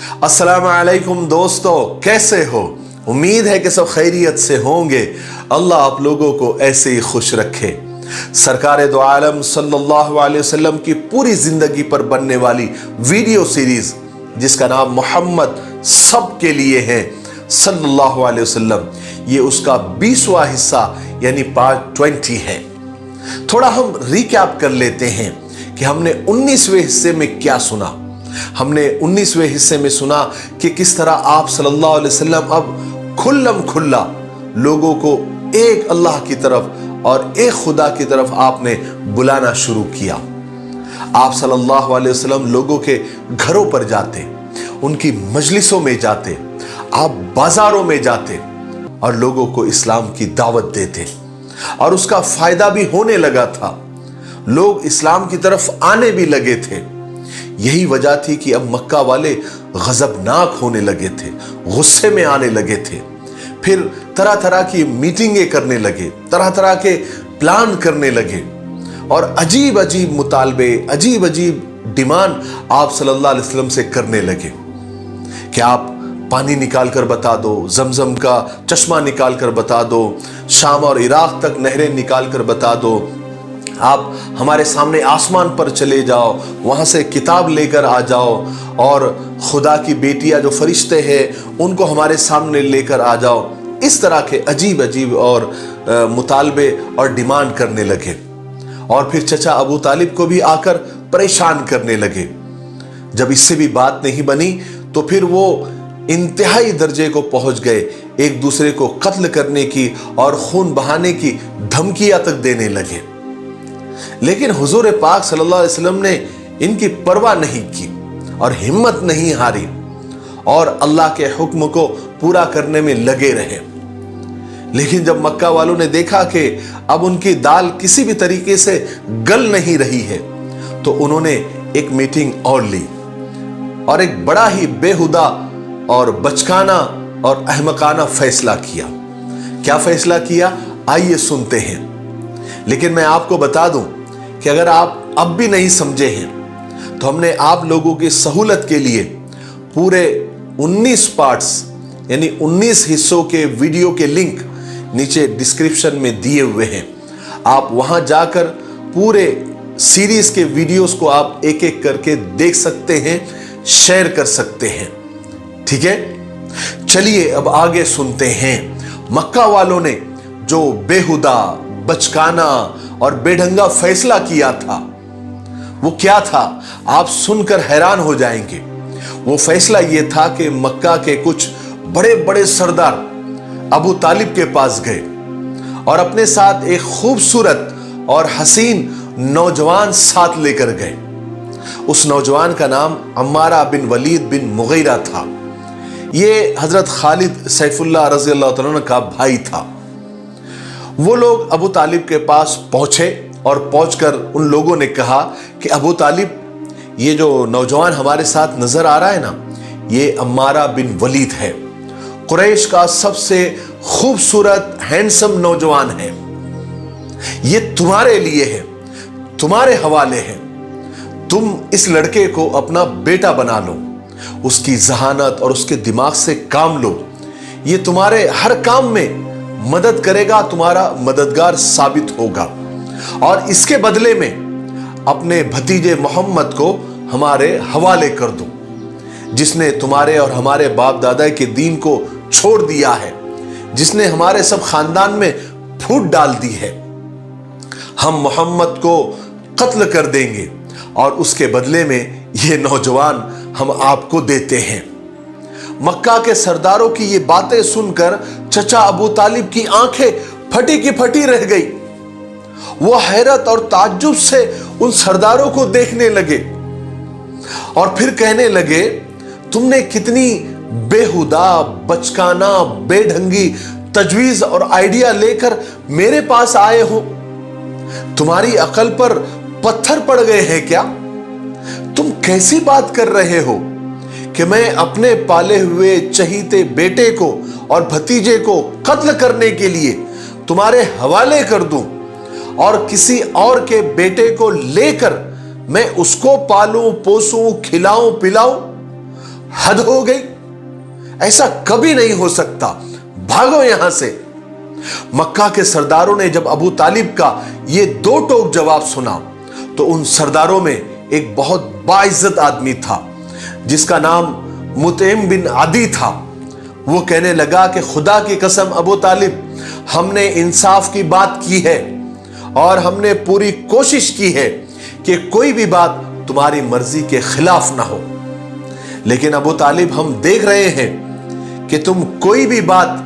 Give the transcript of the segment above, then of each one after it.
अस्सलाम वालेकुम दोस्तों, कैसे हो? उम्मीद है कि सब खैरियत से होंगे। अल्लाह आप लोगों को ऐसे ही खुश रखे। सरकार दो आलम सल्लल्लाहु अलैहि वसल्लम की पूरी जिंदगी पर बनने वाली वीडियो सीरीज जिसका नाम मोहम्मद सबके लिए है सल्लल्लाहु अलैहि वसल्लम, ये उसका 20वां हिस्सा यानी पार्ट 20 है। थोड़ा हम रिकैप कर लेते हैं कि हमने 19वें हिस्से में क्या सुना। हमने 19वें हिस्से में सुना कि किस तरह आप सल्लल्लाहु अलैहि वसल्लम अब खुल्लम खुल्ला लोगों को एक अल्लाह की तरफ और एक खुदा की तरफ आपने बुलाना शुरू किया। आप सल्लल्लाहु अलैहि वसल्लम लोगों के घरों पर जाते, उनकी मजलिसों में जाते, आप बाजारों में जाते और लोगों को इस्लाम की दावत देते और उसका फायदा भी होने लगा था। लोग इस्लाम की तरफ आने भी लगे थे। यही वजह थी कि अब मक्का वाले गजबनाक होने लगे थे, गुस्से में आने लगे थे। फिर तरह तरह की मीटिंगें करने लगे, तरह तरह के प्लान करने लगे और अजीब अजीब मुतालबे, अजीब अजीब डिमांड आप सल्लल्लाहु अलैहि वसल्लम से करने लगे कि आप पानी निकाल कर बता दो, जमजम का चश्मा निकाल कर बता दो, शाम और इराक तक नहरें निकाल कर बता दो, आप हमारे सामने आसमान पर चले जाओ, वहां से किताब लेकर आ जाओ और खुदा की बेटियां जो फरिश्ते हैं उनको हमारे सामने लेकर आ जाओ। इस तरह के अजीब अजीब और मुतालबे और डिमांड करने लगे और फिर चचा अबू तालिब को भी आकर परेशान करने लगे। जब इससे भी बात नहीं बनी तो फिर वो इंतहाई दर्जे को पहुंच गए, एक दूसरे को कत्ल करने की और खून बहाने की धमकियां तक देने लगे। लेकिन हुजूर पाक सल्लल्लाहु अलैहि वसल्लम ने इनकी परवाह नहीं की और हिम्मत नहीं हारी और अल्लाह के हुक्म को पूरा करने में लगे रहे। लेकिन जब मक्का वालों ने देखा कि अब उनकी दाल किसी भी तरीके से गल नहीं रही है तो उन्होंने एक मीटिंग और ली और एक बड़ा ही बेहुदा और बचकाना और अहमकाना फैसला किया। क्या फैसला किया, आइए सुनते हैं। लेकिन मैं आपको बता दूं कि अगर आप अब भी नहीं समझे हैं तो हमने आप लोगों की सहूलत के लिए पूरे 19 पार्ट्स यानी 19 हिस्सों के वीडियो के लिंक नीचे डिस्क्रिप्शन में दिए हुए हैं। आप वहां जाकर पूरे सीरीज के वीडियोस को आप एक एक करके देख सकते हैं, शेयर कर सकते हैं। ठीक है, चलिए अब आगे सुनते हैं। मक्का वालों ने जो बेहुदा, बचकाना और बेढंगा फैसला किया था वो क्या था, आप सुनकर हैरान हो जाएंगे। वो फैसला ये था कि मक्का के कुछ बड़े बड़े सरदार अबू तालिब के पास गए और अपने साथ एक खूबसूरत और हसीन नौजवान साथ लेकर गए। उस नौजवान का नाम अम्मारा बिन वलीद बिन मुगीरा था। ये हजरत खालिद सैफुल्लाह रज़ी अल्लाह तआला अन्हु का भाई था। वो लोग अबू तालिब के पास पहुंचे और पहुंचकर उन लोगों ने कहा कि अबू तालिब, ये जो नौजवान हमारे साथ नजर आ रहा है ना, ये अम्मारा बिन वलीद है, कुरैश का सबसे खूबसूरत हैंडसम नौजवान है। ये तुम्हारे लिए है, तुम्हारे हवाले है। तुम इस लड़के को अपना बेटा बना लो, उसकी जहानत और उसके दिमाग से काम लो। ये तुम्हारे हर काम में मदद करेगा, तुम्हारा मददगार साबित होगा और इसके बदले में अपने भतीजे मोहम्मद को हमारे हवाले कर दो, जिसने तुम्हारे और हमारे बाप दादा के दीन को छोड़ दिया है, जिसने हमारे सब खानदान में फूट डाल दी है। हम मोहम्मद को कत्ल कर देंगे और उसके बदले में ये नौजवान हम आपको देते हैं। मक्का के सरदारों की ये बातें सुनकर चचा अबू तालिब की आंखें फटी की फटी रह गई। वो हैरत और ताज्जुब से उन सरदारों को देखने लगे और फिर कहने लगे, तुमने कितनी बेहुदा, बचकाना, बेढंगी तजवीज और आइडिया लेकर मेरे पास आए हो। तुम्हारी अकल पर पत्थर पड़ गए हैं क्या? तुम कैसी बात कर रहे हो कि मैं अपने पाले हुए चहीते बेटे को और भतीजे को कत्ल करने के लिए तुम्हारे हवाले कर दूं और किसी और के बेटे को लेकर मैं उसको पालूं, पोसूं, खिलाऊं, पिलाऊं? हद हो गई, ऐसा कभी नहीं हो सकता, भागो यहां से। मक्का के सरदारों ने जब अबू तालिब का ये दो टोक जवाब सुना तो उन सरदारों में एक बहुत बाइज्जत आदमी था जिसका नाम मुतइम बिन आदी था। वो कहने लगा कि खुदा की कसम अबू तालिब, हमने इंसाफ की बात की है और हमने पूरी कोशिश की है कि कोई भी बात तुम्हारी मर्जी के खिलाफ ना हो, लेकिन अबू तालिब हम देख रहे हैं कि तुम कोई भी बात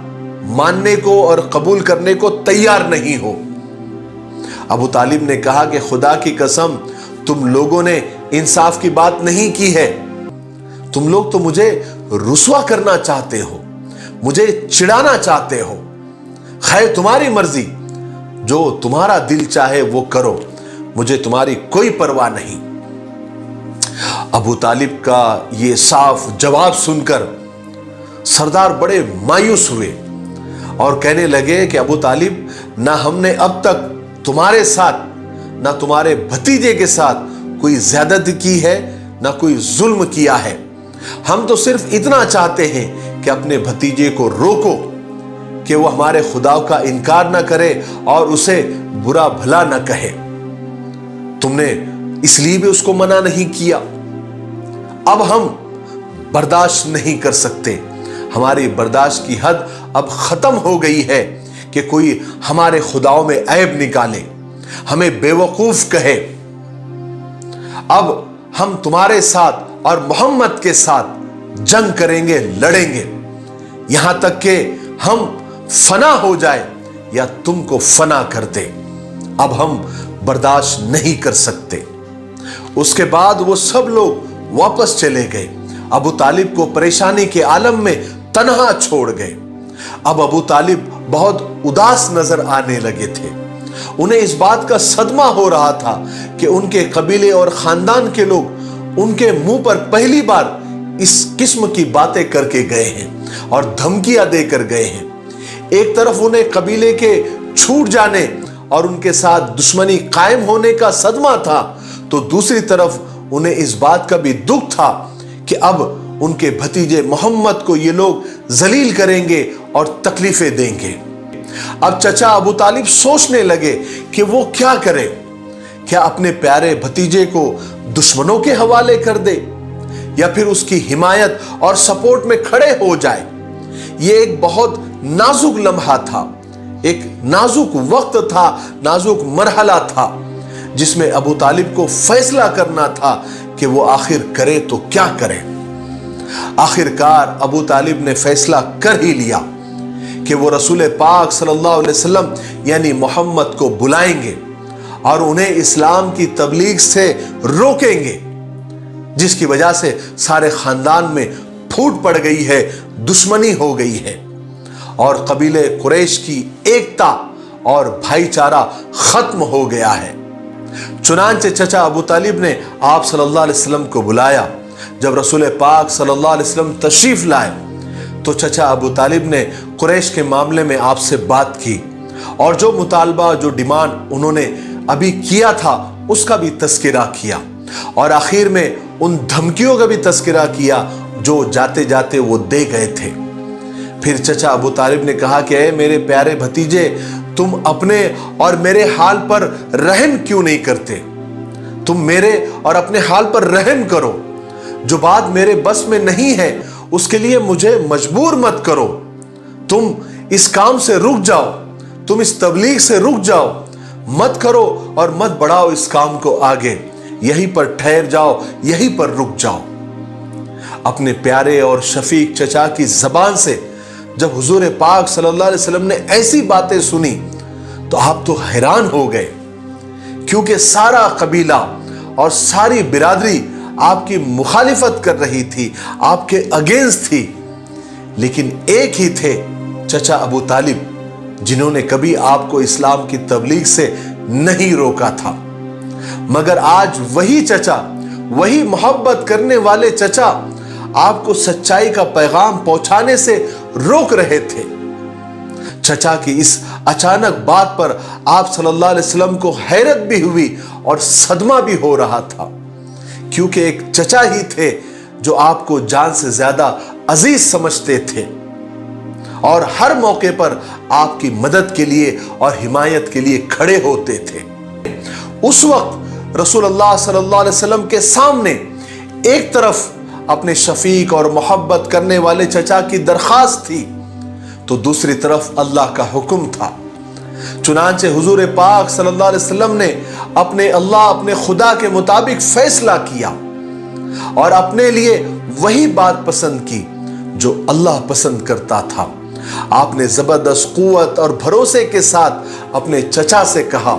मानने को और कबूल करने को तैयार नहीं हो। अबू तालिब ने कहा कि खुदा की कसम, तुम लोगों ने इंसाफ की बात नहीं की है, तुम लोग तो मुझे रुसवा करना चाहते हो, मुझे चिढ़ाना चाहते हो। खैर तुम्हारी मर्जी, जो तुम्हारा दिल चाहे वो करो, मुझे तुम्हारी कोई परवाह नहीं। अबू तालिब का ये साफ जवाब सुनकर सरदार बड़े मायूस हुए और कहने लगे कि अबू तालिब, ना हमने अब तक तुम्हारे साथ ना तुम्हारे भतीजे के साथ कोई ज्यादती की है, ना कोई जुल्म किया है। हम तो सिर्फ इतना चाहते हैं कि अपने भतीजे को रोको कि वो हमारे खुदा का इनकार ना करे और उसे बुरा भला ना कहे। तुमने इसलिए भी उसको मना नहीं किया। अब हम बर्दाश्त नहीं कर सकते, हमारी बर्दाश्त की हद अब खत्म हो गई है कि कोई हमारे खुदाओं में ऐब निकाले, हमें बेवकूफ कहे। अब हम तुम्हारे साथ और मोहम्मद के साथ जंग करेंगे, लड़ेंगे, यहां तक कि हम फना हो जाए या तुमको फना कर दे। अब हम बर्दाश्त नहीं कर सकते। उसके बाद वो सब लोग वापस चले गए, अबू तालिब को परेशानी के आलम में तन्हा छोड़ गए। अब अबू तालिब बहुत उदास नजर आने लगे थे। उन्हें इस बात का सदमा हो रहा था कि उनके कबीले और खानदान के लोग उनके मुंह पर पहली बार इस किस्म की बातें करके गए हैं और धमकियां देकर गए हैं। एक तरफ उन्हें कबीले के छूट जाने और उनके साथ दुश्मनी कायम होने का सदमा था, तो दूसरी तरफ उन्हें इस बात का भी दुख था कि अब उनके भतीजे मोहम्मद को ये लोग जलील करेंगे और तकलीफें देंगे। अब चचा अबू तालिब सोचने लगे कि वो क्या करे, क्या अपने प्यारे भतीजे को दुश्मनों के हवाले कर दे या फिर उसकी हिमायत और सपोर्ट में खड़े हो जाए। ये एक बहुत नाजुक लम्हा था, एक नाजुक वक्त था, नाजुक मरहला था जिसमें अबू तालिब को फैसला करना था कि वो आखिर करे तो क्या करे। आखिरकार अबू तालिब ने फैसला कर ही लिया कि वो रसूल पाक सल्लल्लाहु अलैहि वसल्लम यानी मोहम्मद को बुलाएंगे और उन्हें इस्लाम की तबलीग से रोकेंगे, जिसकी वजह से सारे खानदान में फूट पड़ गई है, दुश्मनी हो गई है और कबीले कुरैश की एकता और भाईचारा खत्म हो गया है। चुनांचे चचा अबू तालिब ने आप सल्लल्लाहु अलैहि वसल्लम को बुलाया। जब रसूल पाक सल्लल्लाहु अलैहि वसल्लम तशरीफ लाए तो चचा अबू तालिब ने कुरैश के मामले में आपसे बात की और जो मुतालबा, जो डिमांड उन्होंने अभी किया था उसका भी तस्करा किया और आखिर में उन धमकियों का भी तस्करा किया जो जाते जाते वो दे गए थे। फिर चचा अबू तालिब ने कहा कि ऐ मेरे प्यारे भतीजे, तुम अपने और मेरे हाल पर रहम क्यों नहीं करते? तुम मेरे और अपने हाल पर रहम करो। जो बात मेरे बस में नहीं है उसके लिए मुझे मजबूर मत करो। तुम इस काम से रुक जाओ, तुम इस तबलीग से रुक जाओ, मत करो और मत बढ़ाओ इस काम को आगे, यहीं पर ठहर जाओ, यहीं पर रुक जाओ। अपने प्यारे और शफीक चचा की जबान से जब हुजूर पाक सल्लल्लाहु अलैहि वसल्लम ने ऐसी बातें सुनी तो आप तो हैरान हो गए, क्योंकि सारा कबीला और सारी बिरादरी आपकी मुखालिफत कर रही थी, आपके अगेंस्ट थी, लेकिन एक ही थे चचा अबू तालिब जिन्होंने कभी आपको इस्लाम की तबलीग से नहीं रोका था। मगर आज वही चचा, वही मोहब्बत करने वाले चचा आपको सच्चाई का पैगाम पहुंचाने से रोक रहे थे। चचा की इस अचानक बात पर आप सल्लल्लाहु अलैहि वसल्लम को हैरत भी हुई और सदमा भी हो रहा था, क्योंकि एक चचा ही थे जो आपको जान से ज्यादा अजीज समझते थे और हर मौके पर आपकी मदद के लिए और हिमायत के लिए खड़े होते थे। उस वक्त रसूलुल्लाह सल्लल्लाहु अलैहि वसल्लम के सामने एक तरफ अपने शफीक और मोहब्बत करने वाले चचा की दरखास्त थी, तो दूसरी तरफ अल्लाह का हुक्म था। चुनांचे हुजूर पाक सल्लल्लाहु अलैहि वसल्लम ने अपने खुदा के मुताबिक फैसला किया और अपने लिए वही बात पसंद की जो अल्लाह पसंद करता था। आपने जबरदस्त कुव्वत और भरोसे के साथ अपने चचा से कहा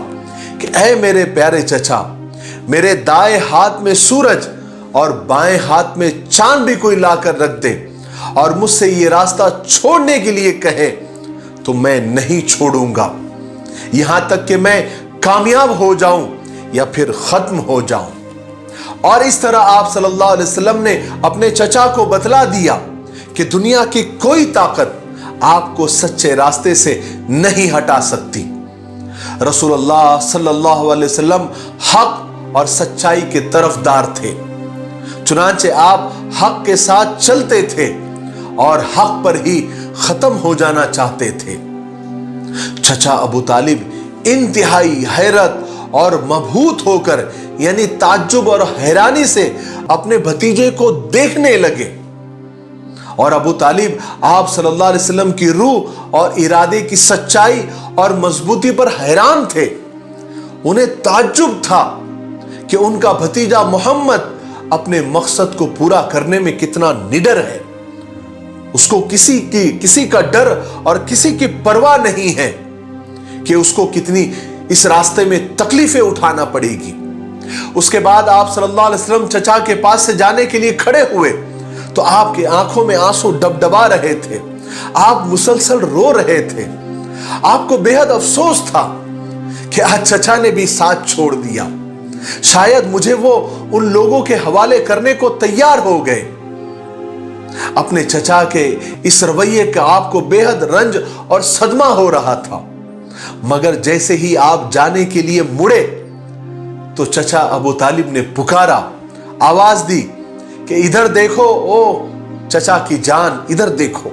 कि ऐ मेरे प्यारे चचा, मेरे दाएं हाथ में सूरज और बाएं हाथ में चांद भी कोई लाकर रख दे और मुझसे ये रास्ता छोड़ने के लिए कहे तो मैं नहीं छोड़ूंगा, यहां तक कि मैं कामयाब हो जाऊं या फिर खत्म हो जाऊं। और इस तरह आप सल्लल्लाहु अलैहि वसल्लम ने अपने चचा को बतला दिया कि दुनिया की कोई ताकत आपको सच्चे रास्ते से नहीं हटा सकती। रसूलुल्लाह सल्लल्लाहु अलैहि वसल्लम हक और सच्चाई के तरफदार थे, चुनांचे आप हक के साथ चलते थे और हक पर ही खत्म हो जाना चाहते थे। चचा अबू तालिब इंतहाई हैरत और मबहूत होकर यानी ताज्जुब और हैरानी से अपने भतीजे को देखने लगे और अबू तालिब आप सल्लल्लाहु अलैहि वसल्लम की रूह और इरादे की सच्चाई और मजबूती पर हैरान थे। उन्हें ताज्जुब था कि उनका भतीजा मोहम्मद अपने मकसद को पूरा करने में कितना निडर है। उसको किसी का डर और किसी की परवाह नहीं है कि उसको कितनी इस रास्ते में तकलीफें उठाना पड़ेगी। उसके बाद आप सल्लल्लाहु अलैहि वसल्लम चचा के पास से जाने के लिए खड़े हुए तो आपकी आंखों में आंसू डबडबा रहे थे, आप मुसलसल रो रहे थे। आपको बेहद अफसोस था कि आज चचा ने भी साथ छोड़ दिया, शायद मुझे वो उन लोगों के हवाले करने को तैयार हो गए। अपने चचा के इस रवैये का आपको बेहद रंज और सदमा हो रहा था, मगर जैसे ही आप जाने के लिए मुड़े तो चचा अबू तालिब ने पुकारा, आवाज दी कि इधर देखो ओ चचा की जान, इधर देखो।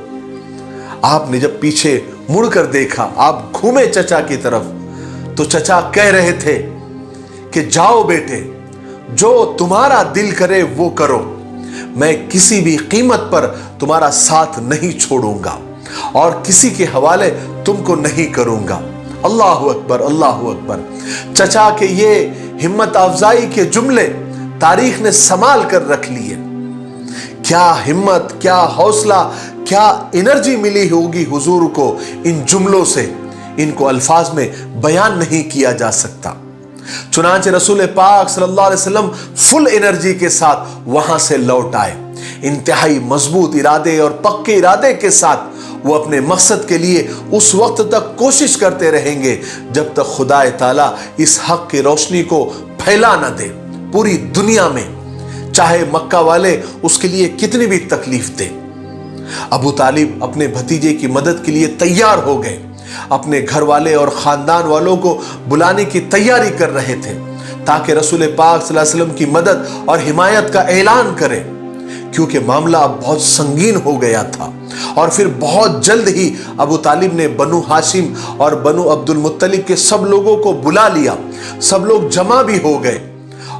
आपने जब पीछे मुड़कर देखा, आप घूमे चचा की तरफ, तो चचा कह रहे थे कि जाओ बेटे, जो तुम्हारा दिल करे वो करो, मैं किसी भी कीमत पर तुम्हारा साथ नहीं छोड़ूंगा और किसी के हवाले तुमको नहीं करूंगा। अल्लाहु अकबर, अल्लाहु अकबर। चचा के ये हिम्मत अफजाई के जुमले तारीख ने संभाल कर रख लिए। क्या हिम्मत, क्या हौसला, क्या एनर्जी मिली होगी हुजूर को इन जुमलों से, इनको अल्फाज में बयान नहीं किया जा सकता। चुनांचे रसूल पाक सल्लल्लाहु अलैहि वसल्लम फुल एनर्जी के साथ वहां से लौट आए, इंतहाई मजबूत इरादे और पक्के इरादे के साथ। वो अपने मकसद के लिए उस वक्त तक कोशिश करते रहेंगे जब तक खुदाए ताला इस हक की रोशनी को फैला न दे पूरी दुनिया में, चाहे मक्का वाले उसके लिए कितनी भी तकलीफ दे। अबू तालिब अपने भतीजे की मदद के लिए तैयार हो गए, अपने घर वाले और खानदान वालों को बुलाने की तैयारी कर रहे थे ताकि रसूल पाक सल्लल्लाहु अलैहि वसल्लम की मदद और हिमायत का ऐलान करें, क्योंकि मामला अब बहुत संगीन हो गया था। और फिर बहुत जल्द ही अबू तालिब ने बनु हाशिम और बनु अब्दुल मुत्तलिब के सब लोगों को बुला लिया। सब लोग जमा भी हो गए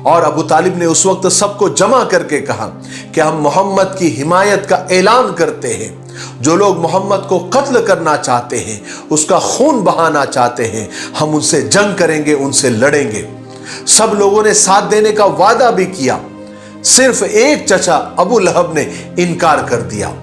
और अबू तालिब ने उस वक्त सबको जमा करके कहा कि हम मोहम्मद की हिमायत का ऐलान करते हैं। जो लोग मोहम्मद को कत्ल करना चाहते हैं, उसका खून बहाना चाहते हैं, हम उनसे जंग करेंगे, उनसे लड़ेंगे। सब लोगों ने साथ देने का वादा भी किया। सिर्फ एक चचा अबू लहब ने इनकार कर दिया।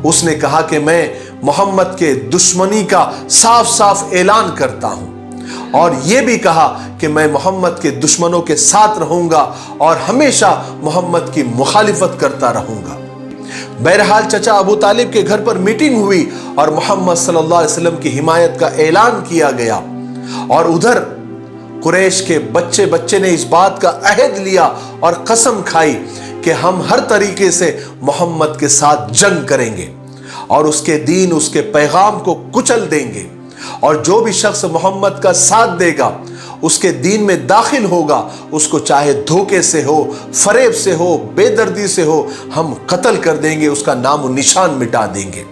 उसने कहा कि मैं मोहम्मद के दुश्मनी का साफ साफ ऐलान करता हूं और यह भी कहा कि मैं मोहम्मद के दुश्मनों के साथ रहूंगा और हमेशा मोहम्मद की मुखालिफत करता रहूंगा। बहरहाल चचा अबू तालिब के घर पर मीटिंग हुई और मोहम्मद सल्लल्लाहु अलैहि वसल्लम की हिमायत का ऐलान किया गया। और उधर कुरैश के बच्चे बच्चे ने इस बात का अहद लिया और कसम खाई कि हम हर तरीके से मोहम्मद के साथ जंग करेंगे और उसके दीन, उसके पैगाम को कुचल देंगे और जो भी शख्स मोहम्मद का साथ देगा उसके दीन में दाखिल होगा, उसको चाहे धोखे से हो, फरेब से हो, बेदर्दी से हो, हम कत्ल कर देंगे, उसका नाम निशान मिटा देंगे।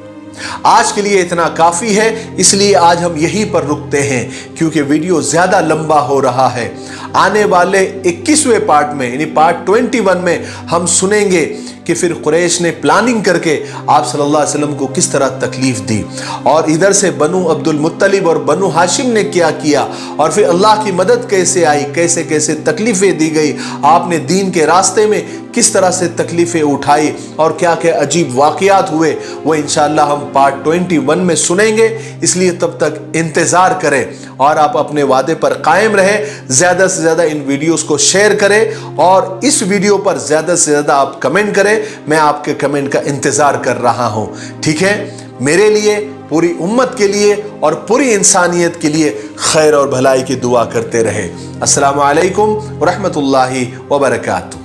आज के लिए इतना काफी है, इसलिए आज हम यहीं पर रुकते हैं क्योंकि वीडियो ज्यादा लंबा हो रहा है। आने वाले 21वें पार्ट में यानी पार्ट 21 में हम सुनेंगे कि फिर कुरैश ने प्लानिंग करके आप सल्लल्लाहु अलैहि वसल्लम को किस तरह तकलीफ दी, और इधर से बनु अब्दुल मुत्तलिब और बनु हाशिम ने क्या किया, और फिर अल्लाह की मदद कैसे आई, कैसे कैसे तकलीफें दी गई, आपने दीन के रास्ते में किस तरह से तकलीफें उठाई और क्या क्या अजीब वाक़यात हुए, वो इंशाअल्लाह हम पार्ट 21 में सुनेंगे। इसलिए तब तक इंतज़ार करें और आप अपने वादे पर कायम रहें। ज़्यादा से ज़्यादा इन वीडियोस को शेयर करें और इस वीडियो पर ज़्यादा से ज़्यादा आप कमेंट करें। मैं आपके कमेंट का इंतज़ार कर रहा हूँ, ठीक है। मेरे लिए, पूरी उम्मत के लिए और पूरी इंसानियत के लिए खैर और भलाई की दुआ करते रहे। अस्सलामु अलैकुम व रहमतुल्लाहि व बरकातुहू।